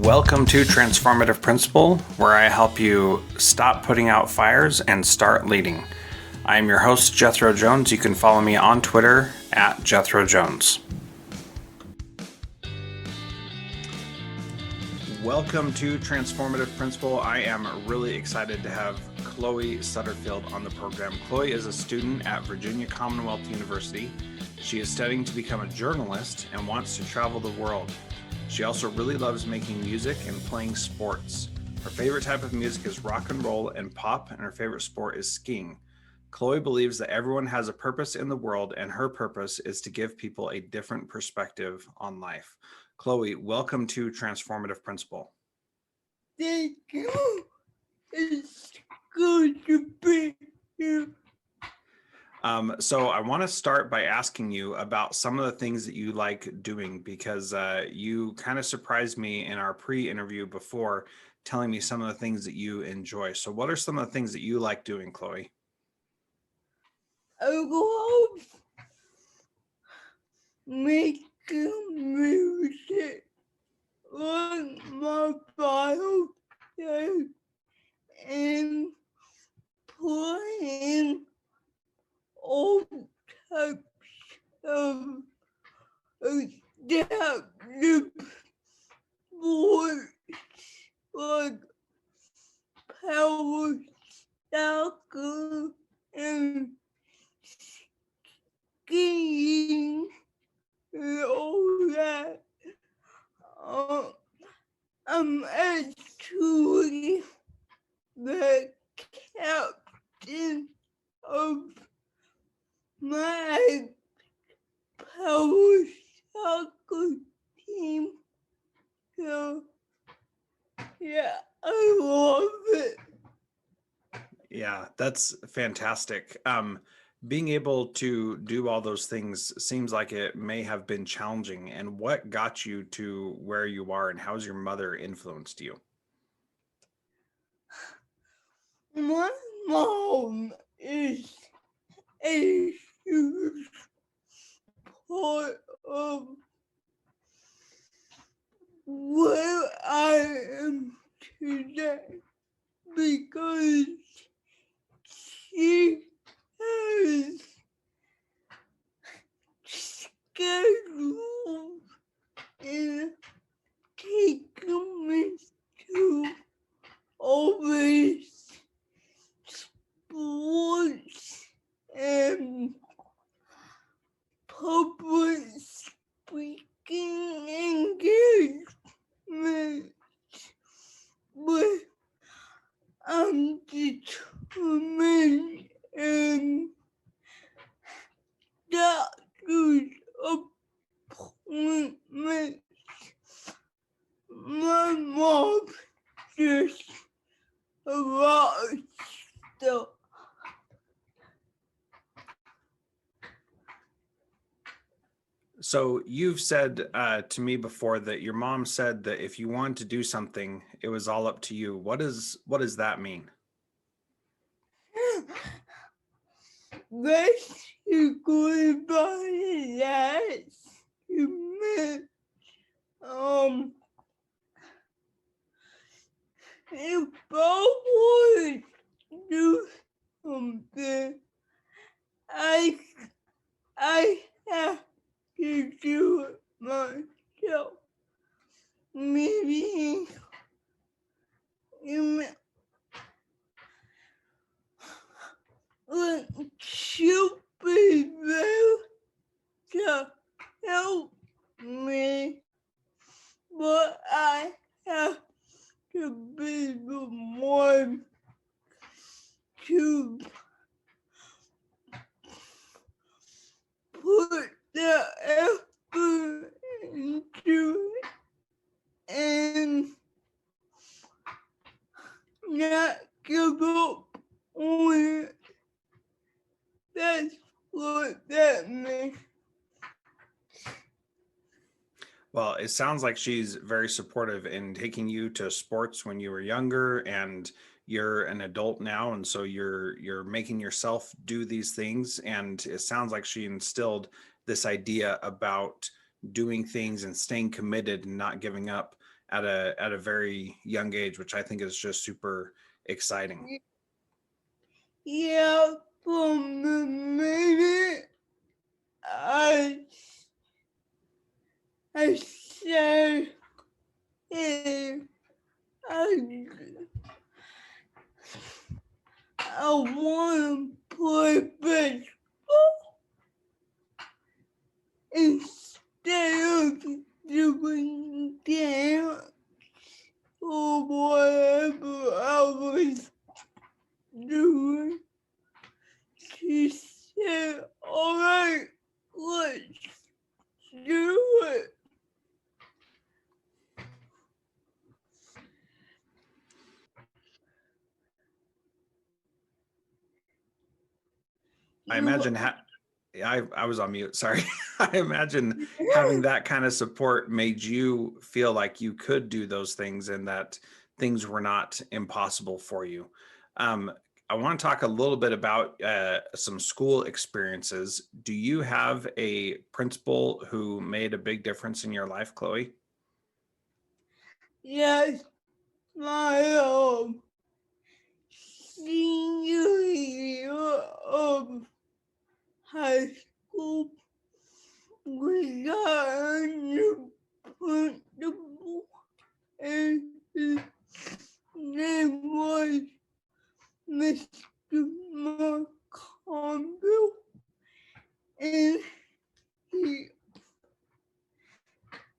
Welcome to Transformative Principle, where I help you stop putting out fires and start leading. I am your host, Jethro Jones. You can follow me on Twitter at Jethro Jones. Welcome to Transformative Principle. I am really excited to have Chloe Sutterfield on the program. Chloe is a student at Virginia Commonwealth University. She is studying to become a journalist and wants to travel the world. She also really loves making music and playing sports. Her favorite type of music is rock and roll and pop, and her favorite sport is skiing. Chloe believes that everyone has a purpose in the world, and her purpose is to give people a different perspective on life. Chloe, welcome to Transformative Principle. Thank you. It's good to be here. So I want to start by asking you about some of the things that you like doing, because you kind of surprised me in our pre-interview before telling me some of the things that you enjoy. So what are some of the things that you like doing, Chloe? I love making music like my bio says, and playing all types of adaptive sports like power soccer and skiing and all that. Uh, I'm actually the captain of my power soccer team. So, yeah, I love it. Yeah, that's fantastic. Being able to do all those things seems like it may have been challenging. And what got you to where you are, and how's your mother influenced you? My mom is a huge part of where I am today because she has scheduled and taken me to all these sports and public speaking engagements, but I'm determined and doctor's appointments. My mom just a lot of stuff. So you've said to me before that your mom said that if you wanted to do something, it was all up to you. What does that mean? Basically, by that, you meant, if I wanted to do something, I, I have to do it myself. Maybe you meant, like, she'll be there to help me, but I have to be the one to put the effort into it and not give up on it. That's what that means. Well, it sounds like she's very supportive in taking you to sports when you were younger, and you're an adult now, and so you're making yourself do these things. And it sounds like she instilled this idea about doing things and staying committed and not giving up at a very young age, which I think is just super exciting. Yeah, from the minute I, I said, hey, I, I want to play baseball instead of doing dance or whatever I was doing. She said, all right, let's do it. I imagine I was on mute. Sorry. I imagine having that kind of support made you feel like you could do those things and that things were not impossible for you. I want to talk a little bit about some school experiences. Do you have a principal who made a big difference in your life, Chloe? Yes, my senior year of high school, we got a new principal, and his name was Mr. McConville, and he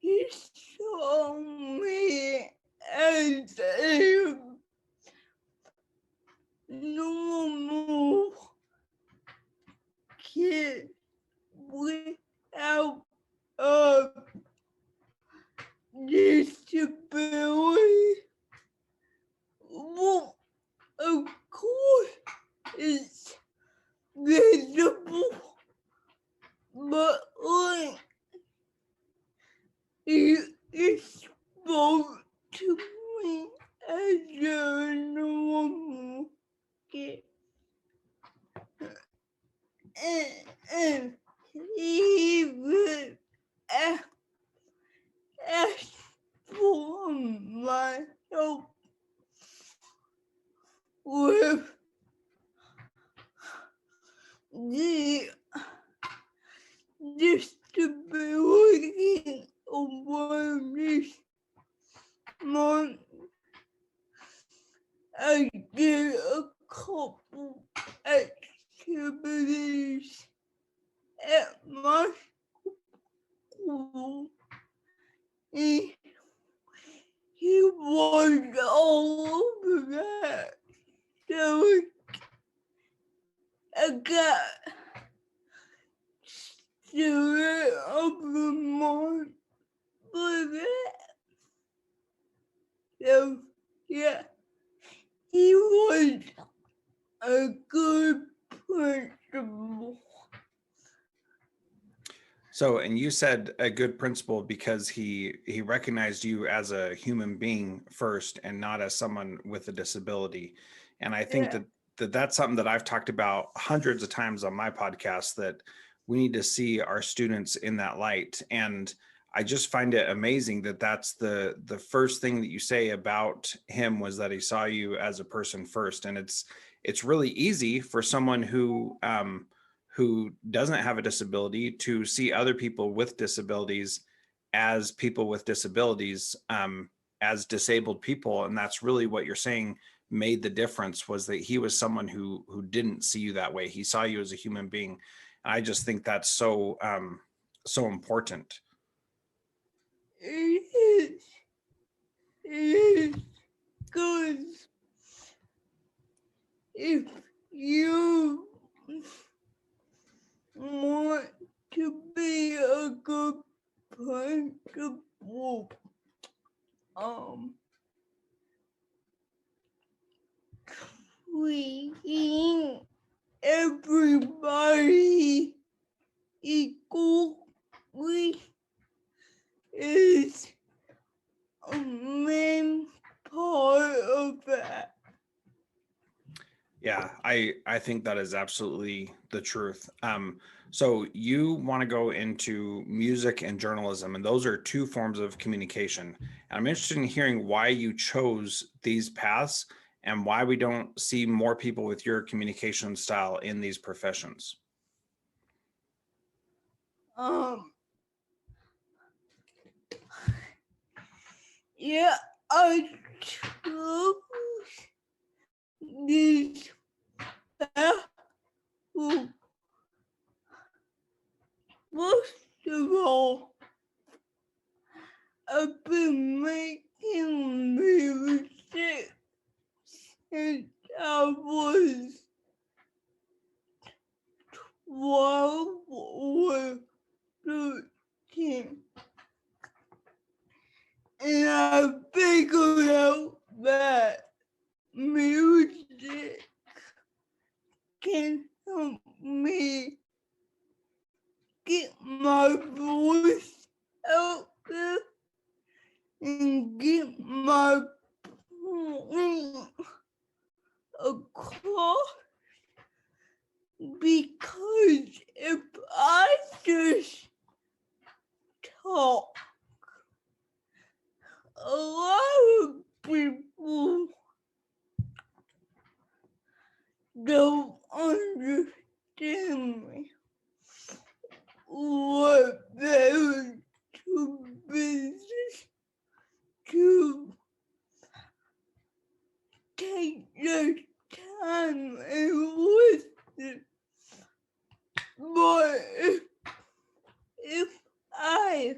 he saw me as a normal kid without a disability. Well, of course, it's visible, but like he spoke to me as a normal kid. And he would ask for my help with the disability awareness month. I did a couple activities at my school. He, he was all over that. So I got student of the month for that. So yeah, he was a good principal. So, and you said a good principal because he recognized you as a human being first and not as someone with a disability. And I think Yeah. that's something that I've talked about hundreds of times on my podcast, that we need to see our students in that light. And I just find it amazing that that's the first thing that you say about him, was that he saw you as a person first. And it's really easy for someone who doesn't have a disability to see other people with disabilities as people with disabilities, as disabled people. And that's really what you're saying made the difference, was that he was someone who didn't see you that way. He saw you as a human being. And I just think that's so so important. It is. It is good if you want to be a good principal. Treating everybody equally is a main part of that. Yeah, I think that is absolutely the truth. So you want to go into music and journalism, and those are two forms of communication. And I'm interested in hearing why you chose these paths and why we don't see more people with your communication style in these professions. Um, yeah, I chose this path. Well, first of all, I've been making music since I was 12 or 13. And I figured out that music can help me get my voice out there and get my point across, because if I just talk, a lot of people don't understand me, or they're too busy to take the time and listen. But if I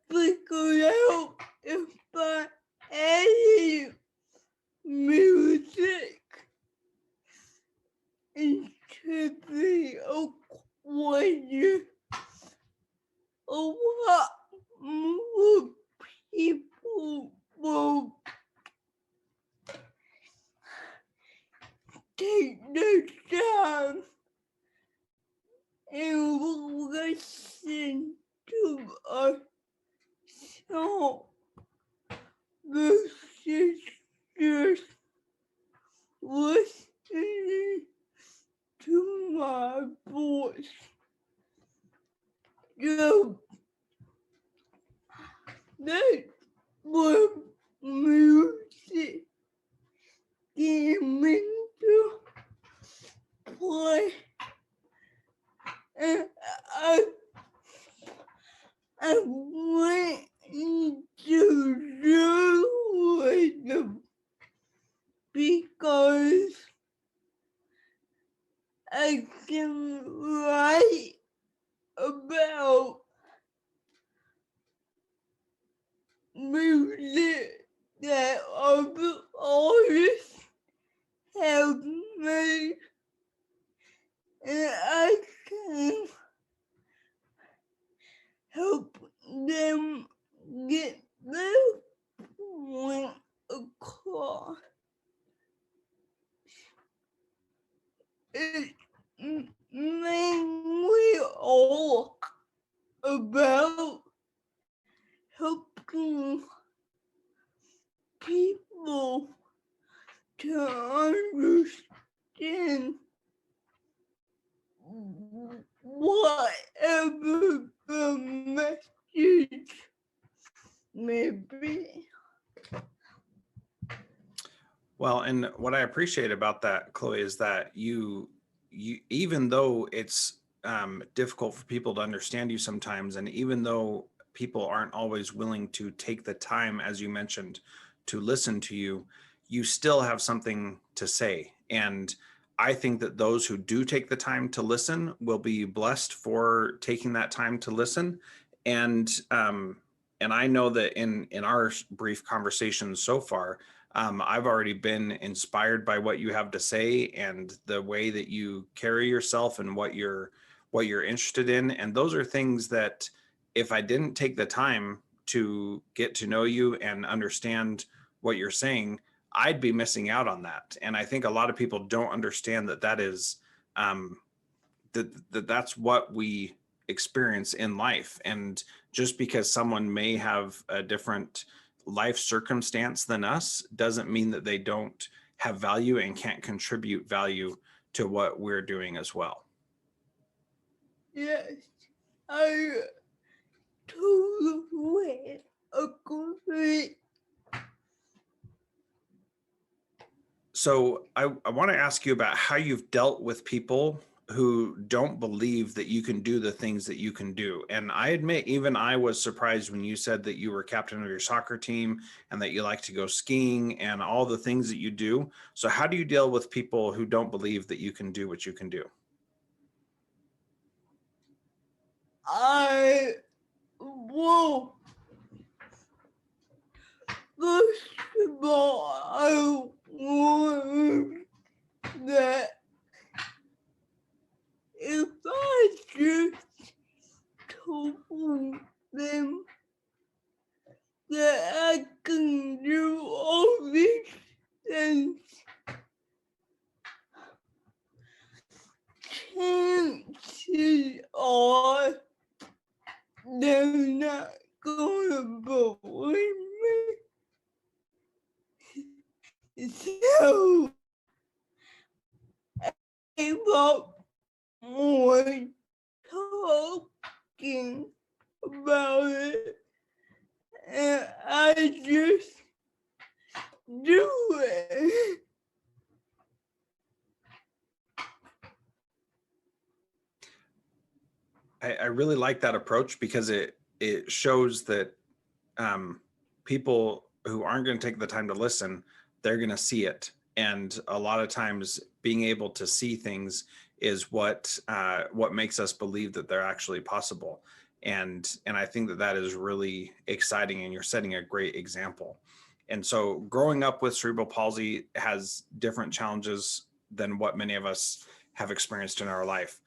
figure out if I added music into the equation, a lot more people will take the time and listen to a song versus just listening to my voice. So that's what music came into play. And I went into journalism because I can write about music that other artists have made, and I can help them get their point across. It's mainly all about helping people to understand whatever the message may be. Well, and what I appreciate about that, Chloe, is that you even though it's difficult for people to understand you sometimes, and even though people aren't always willing to take the time, as you mentioned, to listen to you, you still have something to say. And I think that those who do take the time to listen will be blessed for taking that time to listen. And and I know that in our brief conversations so far, I've already been inspired by what you have to say and the way that you carry yourself and what you're interested in. And those are things that if I didn't take the time to get to know you and understand what you're saying, I'd be missing out on that. And I think a lot of people don't understand that that is um, that's what we experience in life. And just because someone may have a different life circumstance than us doesn't mean that they don't have value and can't contribute value to what we're doing as well. Yes, I totally agree. So I want to ask you about how you've dealt with people who don't believe that you can do the things that you can do. And I admit, even I was surprised when you said that you were captain of your soccer team and that you like to go skiing and all the things that you do. So how do you deal with people who don't believe that you can do what you can do? I will, first of all, I learned that if I just told them that I can do all these things, chances are they're not gonna believe me. So I gave up on talking about it, and I just do it. I really like that approach because it shows that people who aren't going to take the time to listen, they're going to see it. And a lot of times being able to see things is what makes us believe that they're actually possible. And I think that that is really exciting, and you're setting a great example. And so growing up with cerebral palsy has different challenges than what many of us have experienced in our life.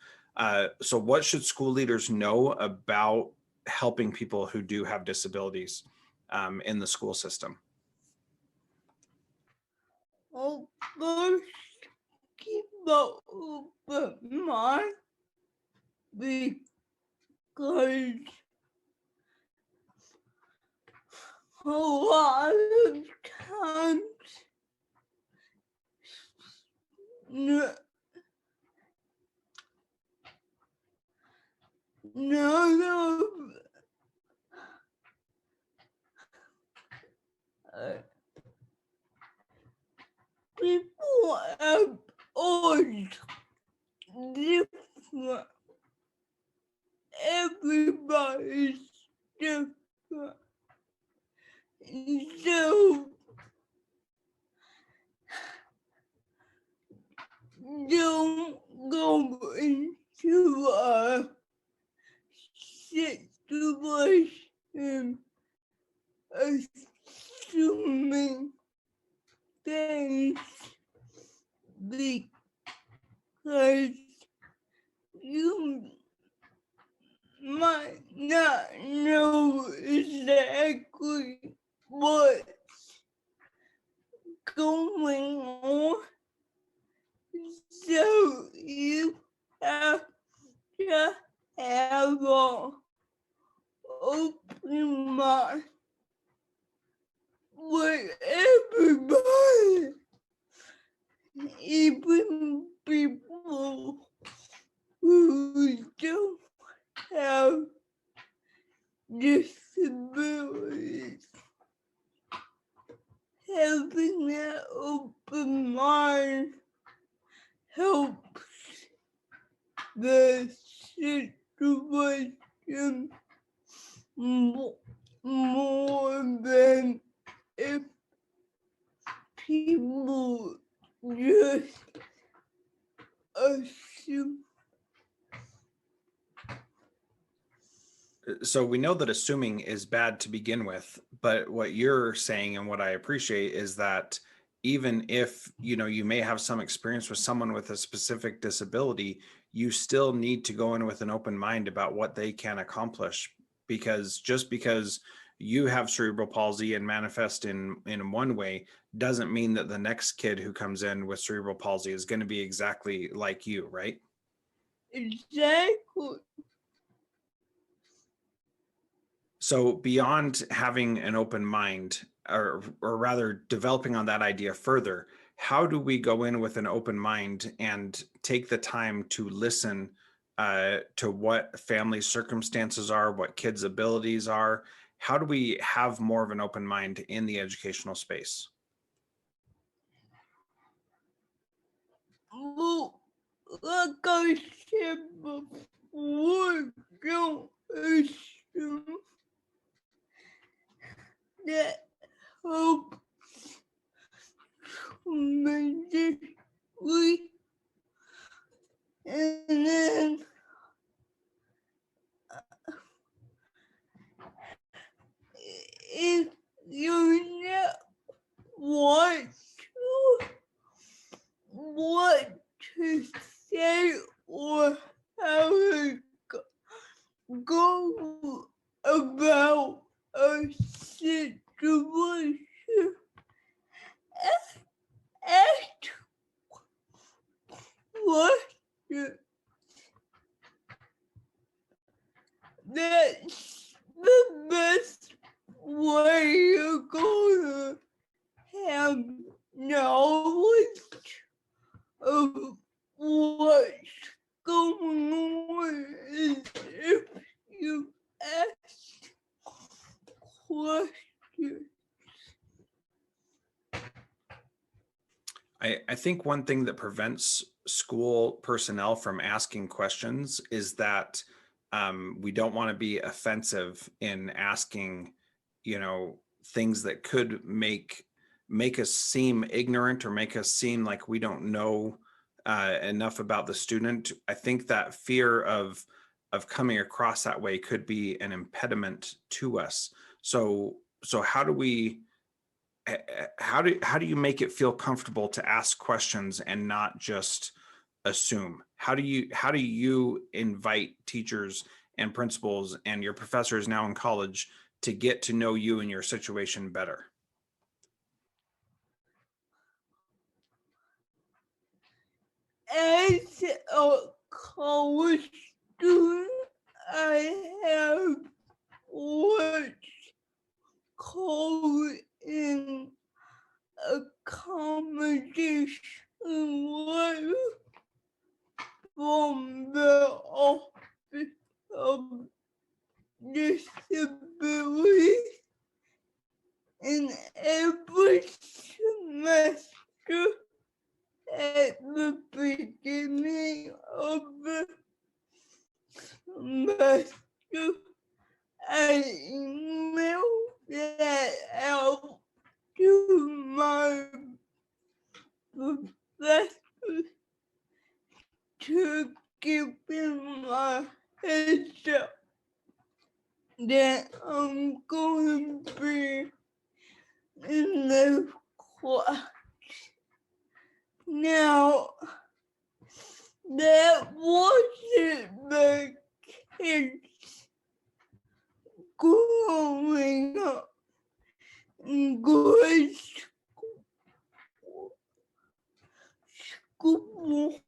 So what should school leaders know about helping people who do have disabilities in the school system? Well, first, keep an open mind because a lot of times none of people have all different. Everybody's different. So don't go into a situation assuming things because you might not know exactly what's going on. So you have to have an open mind with everybody, even people who don't have disabilities. Having that open mind helps the situation more than if people just assume. So we know that assuming is bad to begin with, but what you're saying and what I appreciate is that even if you may have some experience with someone with a specific disability, you still need to go in with an open mind about what they can accomplish, because just because you have cerebral palsy and manifest in one way doesn't mean that the next kid who comes in with cerebral palsy is going to be exactly like you, right? Exactly. So beyond having an open mind, or rather developing on that idea further, how do we go in with an open mind and take the time to listen to what family circumstances are, what kids' abilities are? How do we have more of an open mind in the educational space? Well, like I said before, don't assume that help tremendously. And then if you're not want what to say or how to go about a situation, ask questions. That's the best way you're gonna have knowledge of what's going on is if you ask questions. I think one thing that prevents school personnel from asking questions is that we don't want to be offensive in asking, things that could make us seem ignorant or make us seem like we don't know enough about the student. I think that fear of coming across that way could be an impediment to us. So how do we? How do you make it feel comfortable to ask questions and not just assume? How do you invite teachers and principals and your professors now in college to get to know you and your situation better? As a college student, I have what's called an accommodation letter from the Office of Disability, and every semester at the beginning of the semester, I email that out to my professors to give them a heads up that I'm going to be in the class. Now, that wasn't the case growing up in grade school.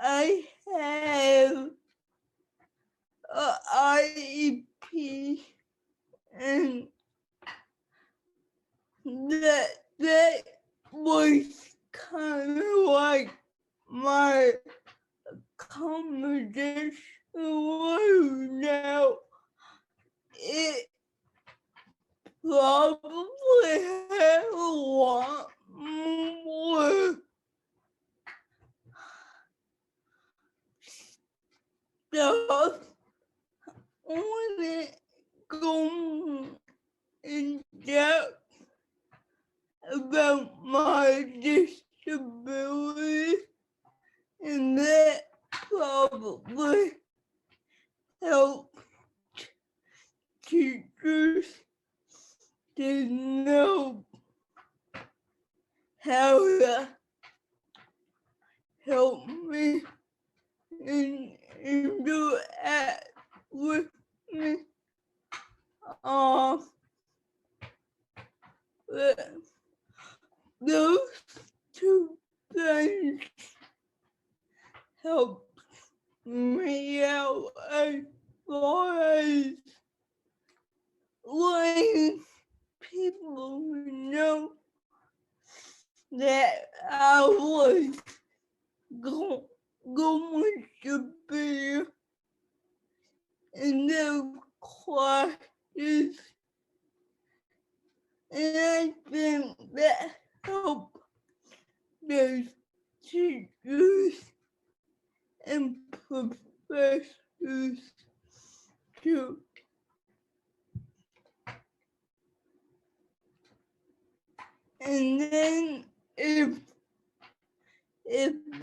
I have a IEP, and that was kind of like my accommodation letter. Now, it probably had a lot more stuff on it going in depth about my disability, and that probably helped teachers to know how to help me and interact with me. But those two things help me out as far as letting people know that I was going to be in the classes, and I think that helped the teachers and professors too. And then if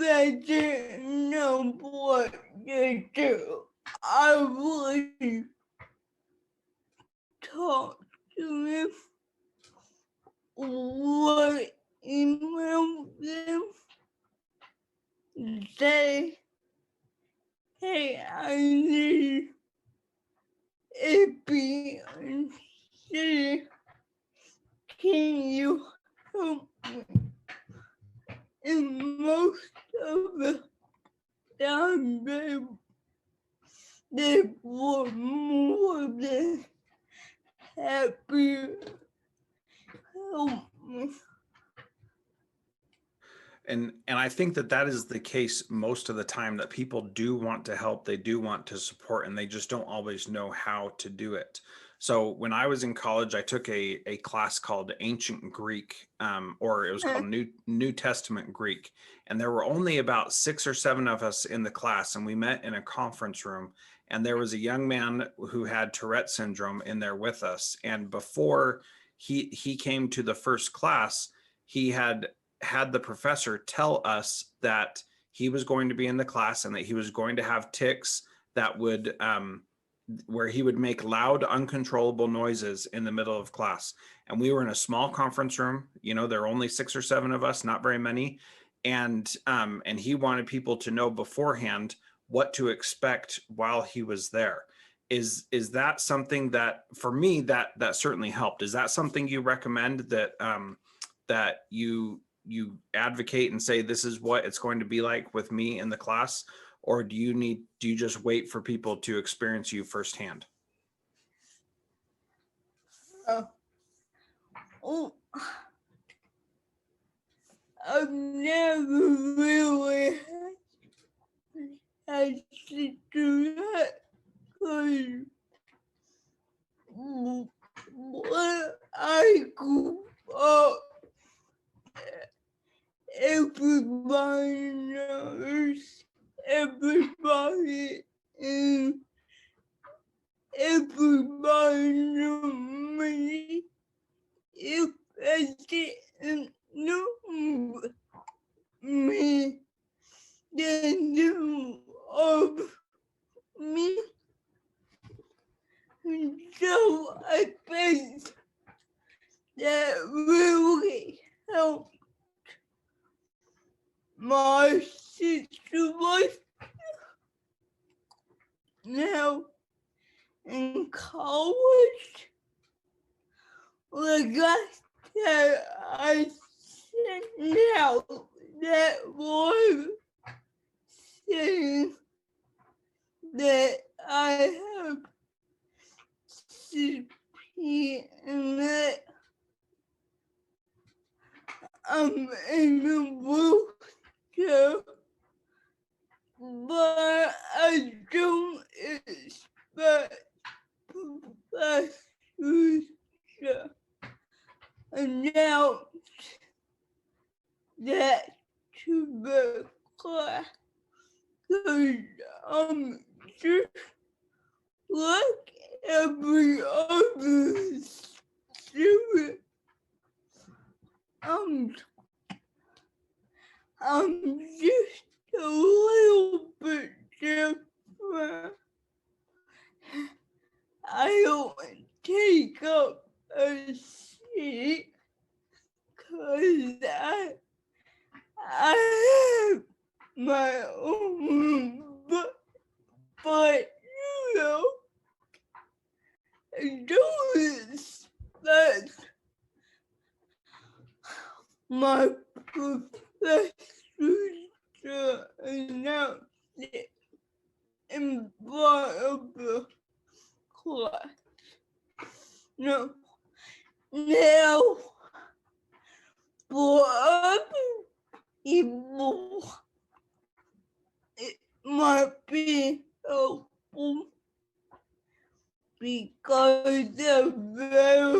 I didn't know what to do, I would talk to them or email them, say, hey, I need a B and C. Can you help me? And most of the time they were more than happy to help me. And I think that is the case most of the time, that people do want to help, they do want to support, and they just don't always know how to do it. So when I was in college, I took a class called Ancient Greek, or it was called New Testament Greek. And there were only about 6 or 7 of us in the class, and we met in a conference room. And there was a young man who had Tourette syndrome in there with us. And before he came to the first class, he had the professor tell us that he was going to be in the class and that he was going to have tics that would where he would make loud, uncontrollable noises in the middle of class. And we were in a small conference room. You know, there are only 6 or 7 of us, not very many. And he wanted people to know beforehand what to expect while he was there. Is that something that, for me, that certainly helped? Is that something you recommend, that that you advocate and say, this is what it's going to be like with me in the class? Or do you just wait for people to experience you firsthand? I've never really had to do that, because when I grew up, everybody knows everybody, and everybody knew me. If I didn't know me, they knew of me. And so I think that really helped my situation. Now in college, like I said, I sent out that one saying that I have CP and that I'm in a wheelchair, but I don't expect professors to announce that to the class, because I'm just like every other student. I'm just a little bit different. I don't take up a seat because I have my own, but you know, I don't expect my professors to announce it in front of the class. No. Now, for other people, it might be helpful because of their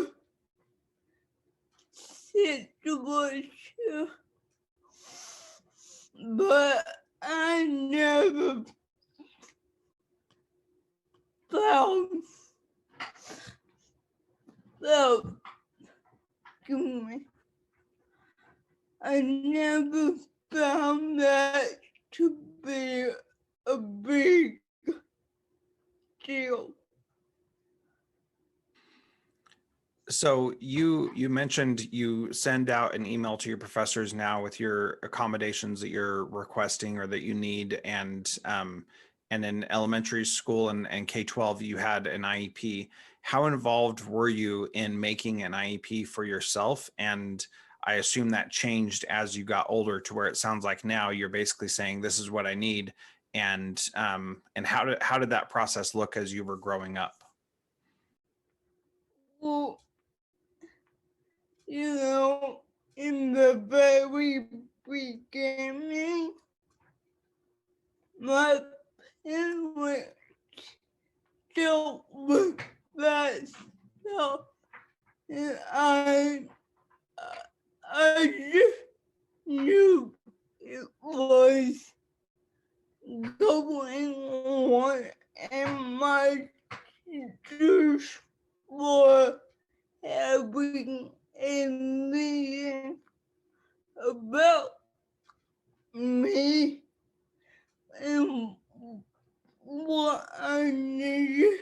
situation, but I never found felt excuse me, I never found that to be a big deal. So you mentioned you send out an email to your professors now with your accommodations that you're requesting or that you need, and in elementary school and K-12 you had an IEP. How involved were you in making an IEP for yourself? And I assume that changed as you got older to where it sounds like now you're basically saying this is what I need. And how did that process look as you were growing up? Well, you know, in the very beginning, my parents dealt with that stuff, and I just knew it was going on, and my teachers were having a meeting about me and what I needed.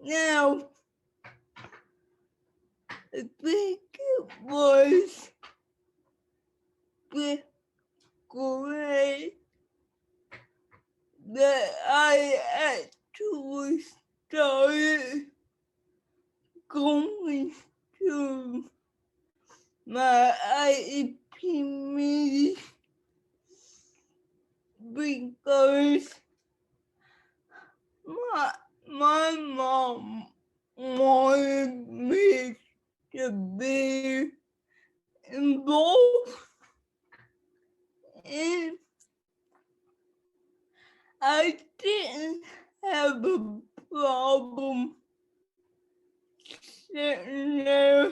Now, I think it was fifth grade that I actually started going to my IEP meeting because my mom wanted me to be involved, and I didn't have a problem sitting there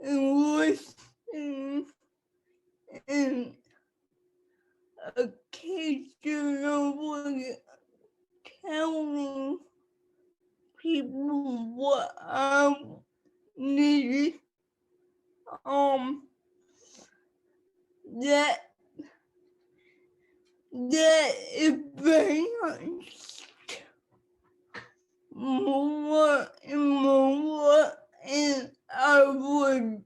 and listening and occasionally telling people what I needed. That advanced more and more, and I would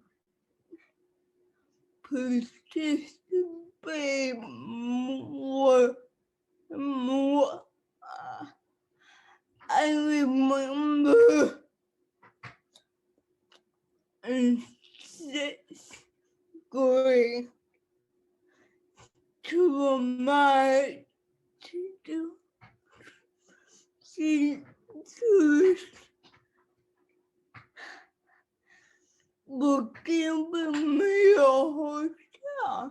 participate more and more. I remember in sixth grade to my teacher, she was giving me a hard time,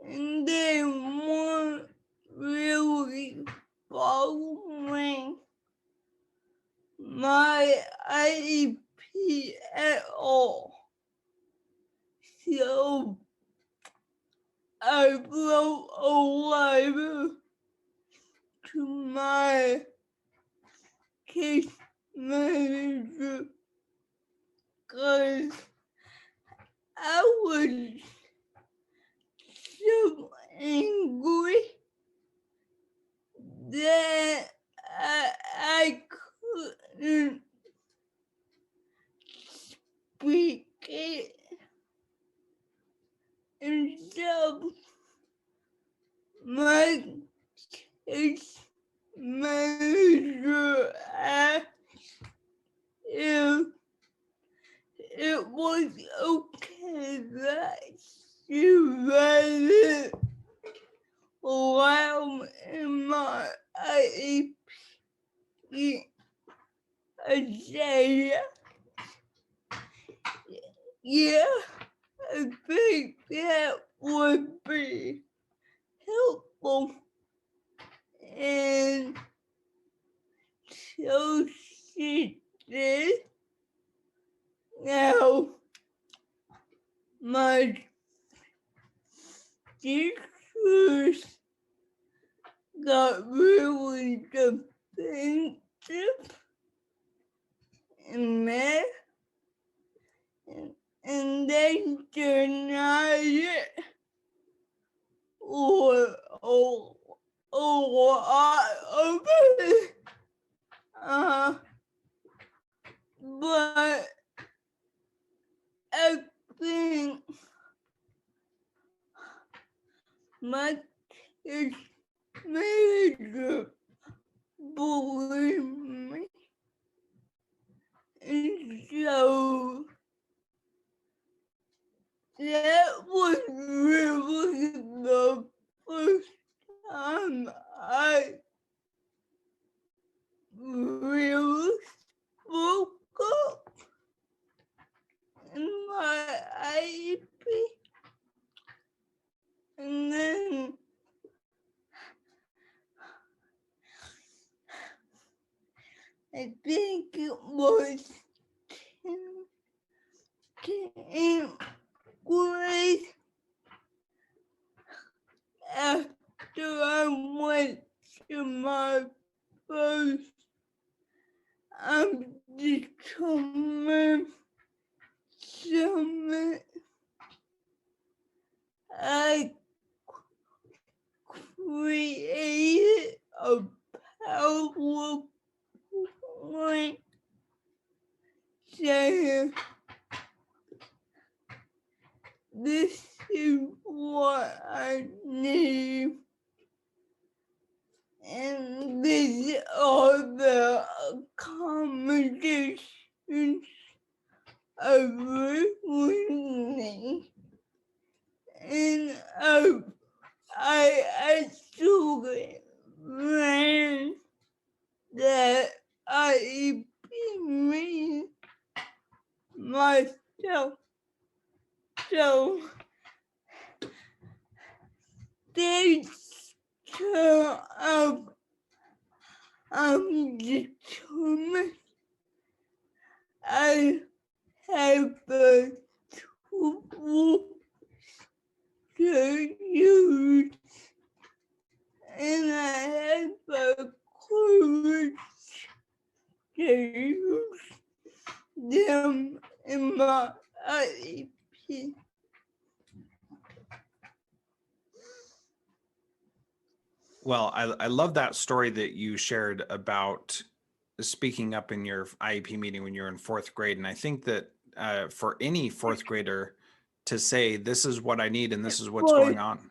and they weren't really following my IEP at all. So I wrote a letter to my case manager because I was so angry that I couldn't speak it. And so my case manager asked if it was okay that she read it loud in my IEP. I said Yeah, I think that would be helpful. And so she did. Now, my teachers got really defensive in math, and they denied it or a lot of it. But I think my kids manager believe me, and so that was really the first time I really spoke up in my IEP. And then I think it was 10th grade after I went to my first determined summit. I created a PowerPoint saying, this is what I need, and these are the accommodations I really need. And I actually ran that IEP meeting myself. So they turn up, I'm determined. I have a tool to use, and I have a courage to use them in my IEP. Well, I love that story that you shared about speaking up in your IEP meeting when you're in fourth grade. And I think that for any fourth grader to say, this is what I need and this is what's going on.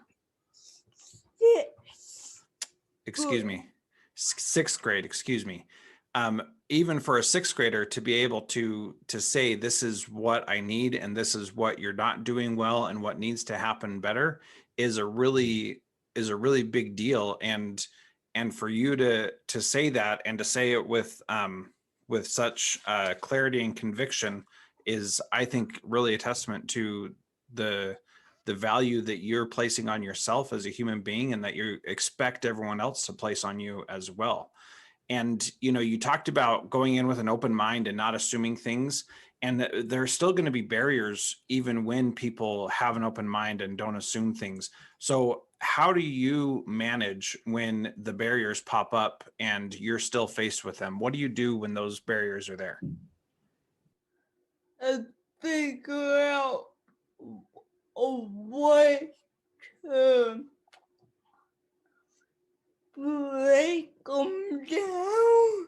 Excuse me. Sixth grade, excuse me. Even for a sixth grader to be able to say, this is what I need and this is what you're not doing well and what needs to happen better is a really big deal. And for you to say that and to say it with such clarity and conviction is, I think, really a testament to the value that you're placing on yourself as a human being and that you expect everyone else to place on you as well. And, you talked about going in with an open mind and not assuming things. And there's still going to be barriers even when people have an open mind and don't assume things. So how do you manage when the barriers pop up and you're still faced with them? What do you do when those barriers are there? I figure out a way to break them down,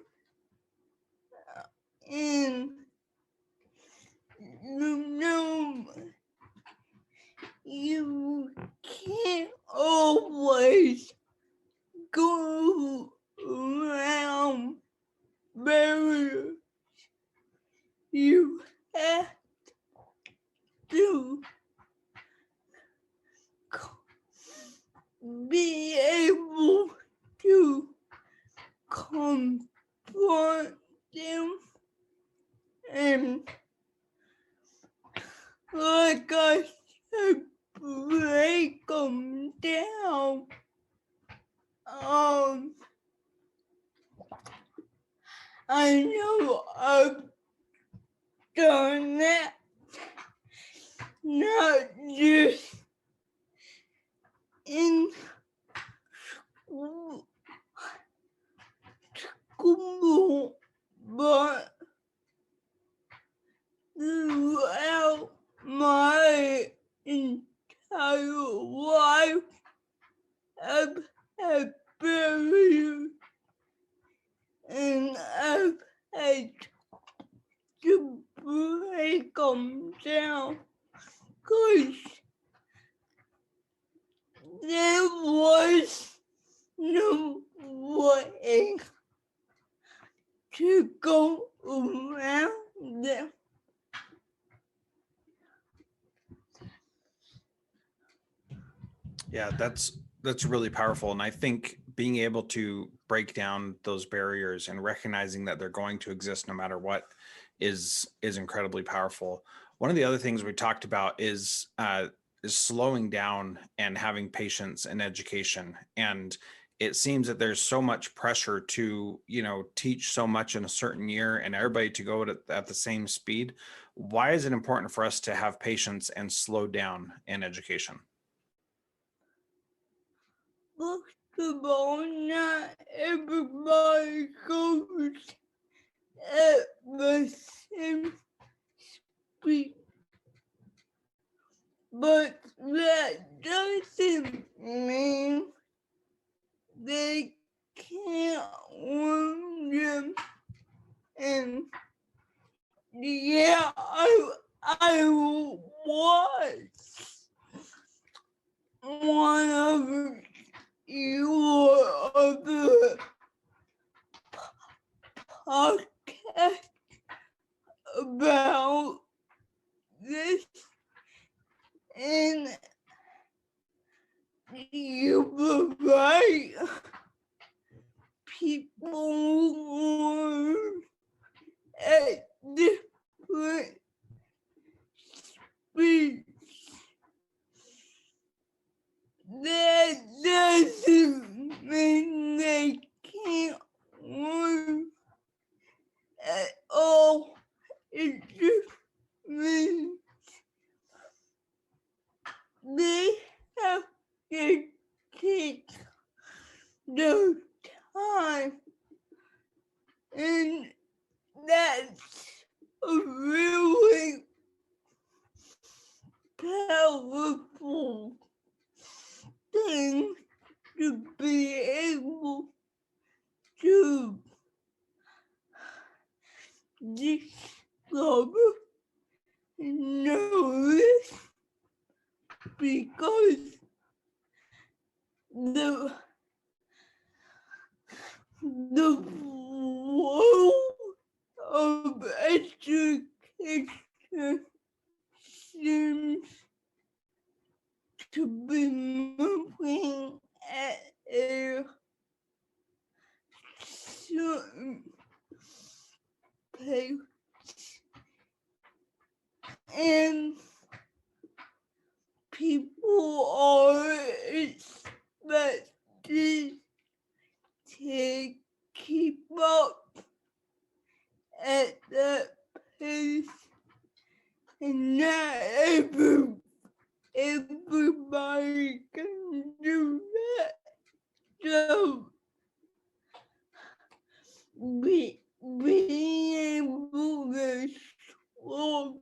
and you can't always go around barriers. You have to be able to confront them and like I said, break them down. I know I've done that, not just in school, but throughout my entire life. I've had barriers, and I've had to break them down, because there was no way to go around them. Yeah, that's really powerful. And I think being able to break down those barriers and recognizing that they're going to exist no matter what is incredibly powerful. One of the other things we talked about is slowing down and having patience in education. And it seems that there's so much pressure to, teach so much in a certain year and everybody to go at the same speed. Why is it important for us to have patience and slow down in education? First of all, not everybody goes at the same speed, but that doesn't mean they can't learn them. And yeah, I was one of your other podcasts about this, and you were right. People learn at different speeds. That doesn't mean they can't learn at all. It just means they have to take their time, and that's a really powerful thing to be able to discover and notice, because the world of education seems to be moving at a certain pace, and people are expected to keep up at that pace, and not everybody can do that. So being able to slow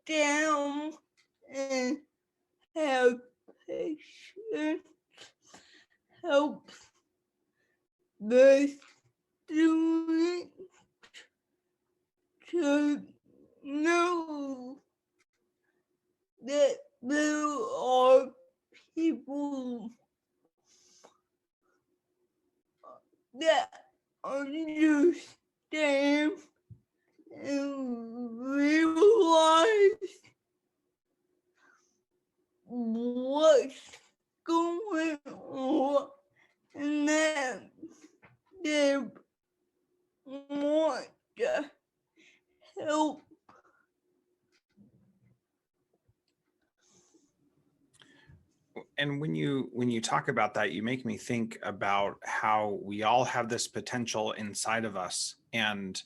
down and have patience helps the student to know that there are people that understand and realize what's going on, and that they want to help and when you talk about that, you make me think about how we all have this potential inside of us, and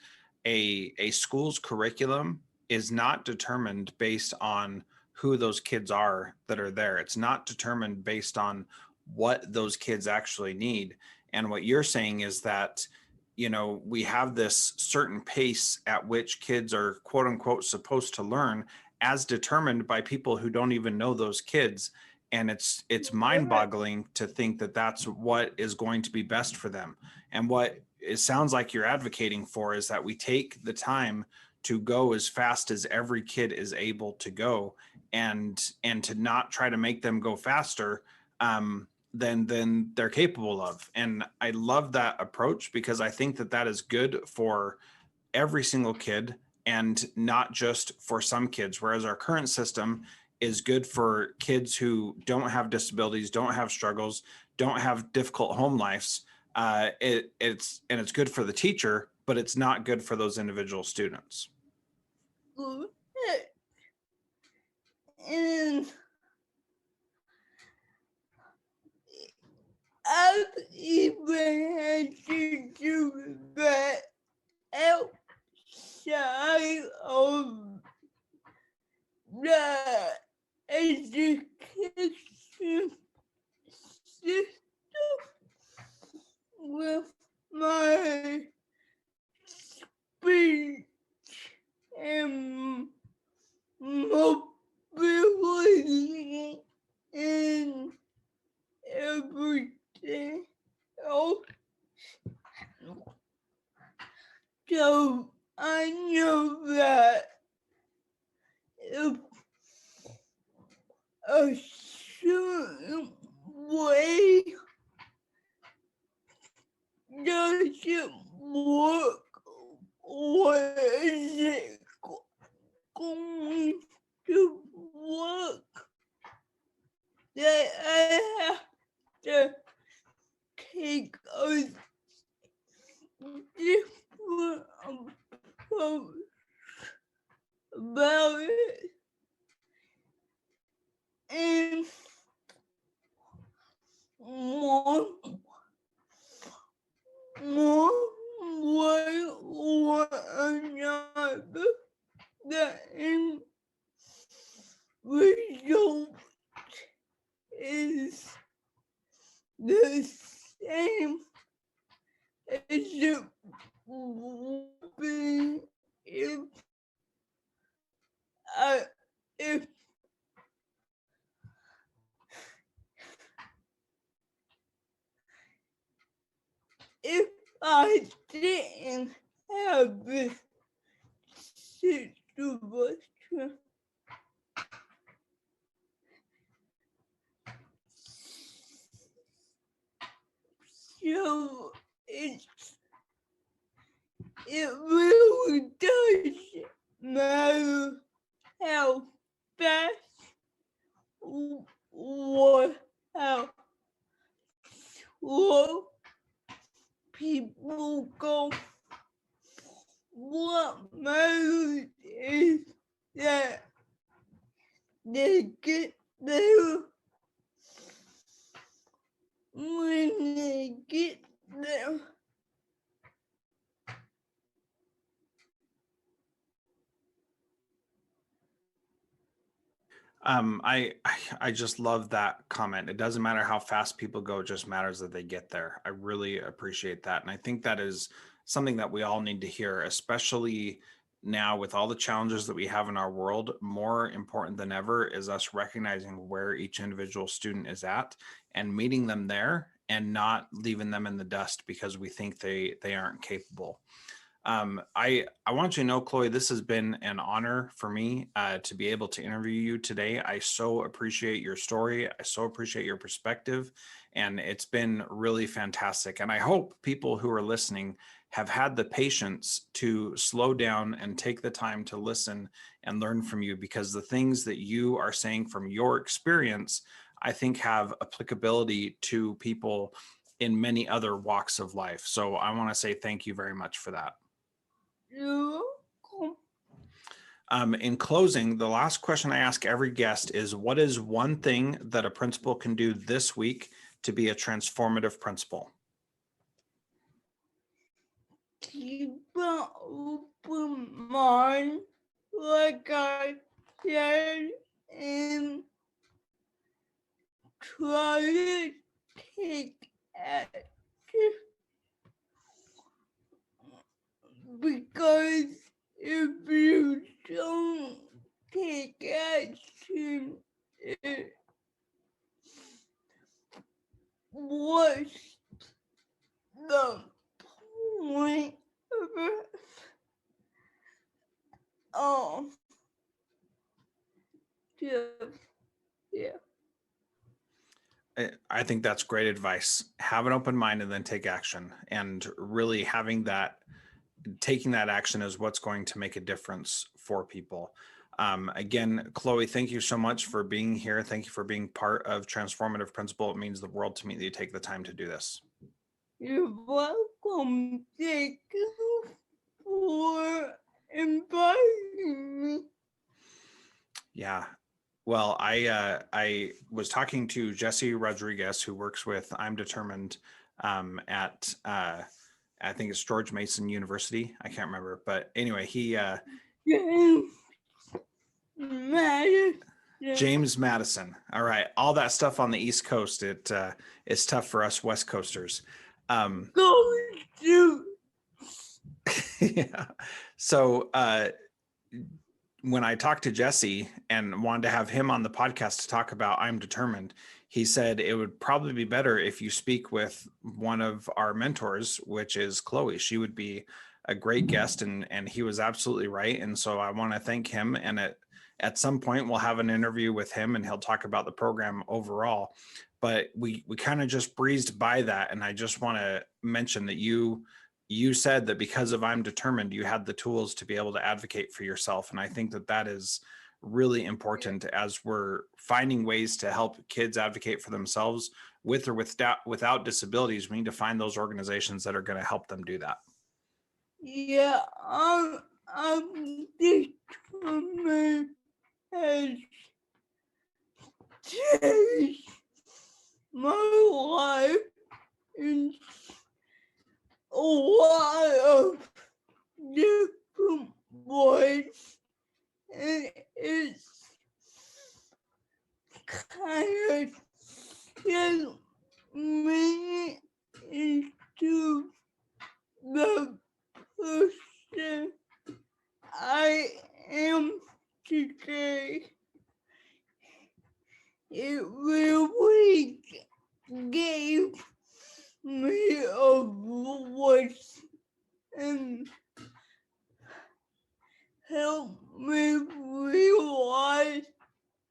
a school's curriculum is not determined based on who those kids are that are there. It's not determined based on what those kids actually need. And what you're saying is that, you know, we have this certain pace at which kids are quote unquote supposed to learn, as determined by people who don't even know those kids. And it's mind boggling to think that that's what is going to be best for them. And what it sounds like you're advocating for is that we take the time to go as fast as every kid is able to go, and to not try to make them go faster than they're capable of. And I love that approach, because I think that that is good for every single kid and not just for some kids. Whereas our current system is good for kids who don't have disabilities, don't have struggles, don't have difficult home lives. It's good for the teacher, but it's not good for those individual students. And I've even had to do that outside of the education system with my speech and mobility and everything else. So I know that if a certain way doesn't work, what is it going to work? That I have to take a different approach about it. And more way or another, the end result is the same as it would be I, if if I didn't have this situation. So it really doesn't matter how fast or how slow people go. What matters is that they get there when they get there. I just love that comment. It doesn't matter how fast people go, it just matters that they get there. I really appreciate that. And I think that is something that we all need to hear, especially now with all the challenges that we have in our world. More important than ever is us recognizing where each individual student is at and meeting them there, and not leaving them in the dust because we think they aren't capable. I want you to know, Chloe, this has been an honor for me to be able to interview you today. I so appreciate your story. I so appreciate your perspective, and it's been really fantastic. And I hope people who are listening have had the patience to slow down and take the time to listen and learn from you, because the things that you are saying from your experience, I think, have applicability to people in many other walks of life. So I want to say thank you very much for that. You're welcome. In closing, the last question I ask every guest is, what is one thing that a principal can do this week to be a transformative principal? Keep an open mind, like I said, and try to take action, because if you don't take action, it what's the point of it? Oh, yeah. I think that's great advice. Have an open mind and then take action. And really taking that action is what's going to make a difference for people. Again, Chloe, thank you so much for being here. Thank you for being part of Transformative Principal. It means the world to me that you take the time to do this. You're welcome. Thank you for inviting me. Yeah. Well, I was talking to Jesse Rodriguez, who works with I'm Determined at I think it's George Mason University. I can't remember, but anyway, James Madison. All right, all that stuff on the East Coast. It's tough for us West Coasters. Go to. Yeah. So when I talked to Jesse and wanted to have him on the podcast to talk about I'm Determined, he said it would probably be better if you speak with one of our mentors, which is Chloe. She would be a great guest, and he was absolutely right. And so I want to thank him. And at some point we'll have an interview with him and he'll talk about the program overall. But we kind of just breezed by that. And I just want to mention that you said that because of I'm Determined, you had the tools to be able to advocate for yourself. And I think that is really important as we're finding ways to help kids advocate for themselves with or without disabilities. We need to find those organizations that are going to help them do that. Yeah, I'm determined has changed my life in a lot of different ways, and it's kind of just me into the person I am today. It really gave me a voice and helped me realize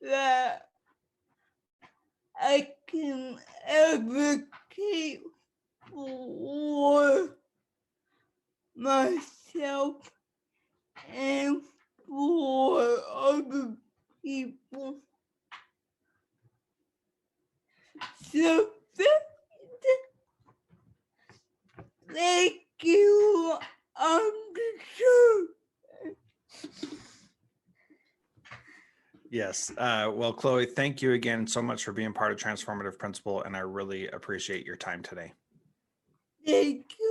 that I can advocate for myself and for other people. So thank you. I'm sure. Yes. Well, Chloe, thank you again so much for being part of Transformative Principal, and I really appreciate your time today. Thank you.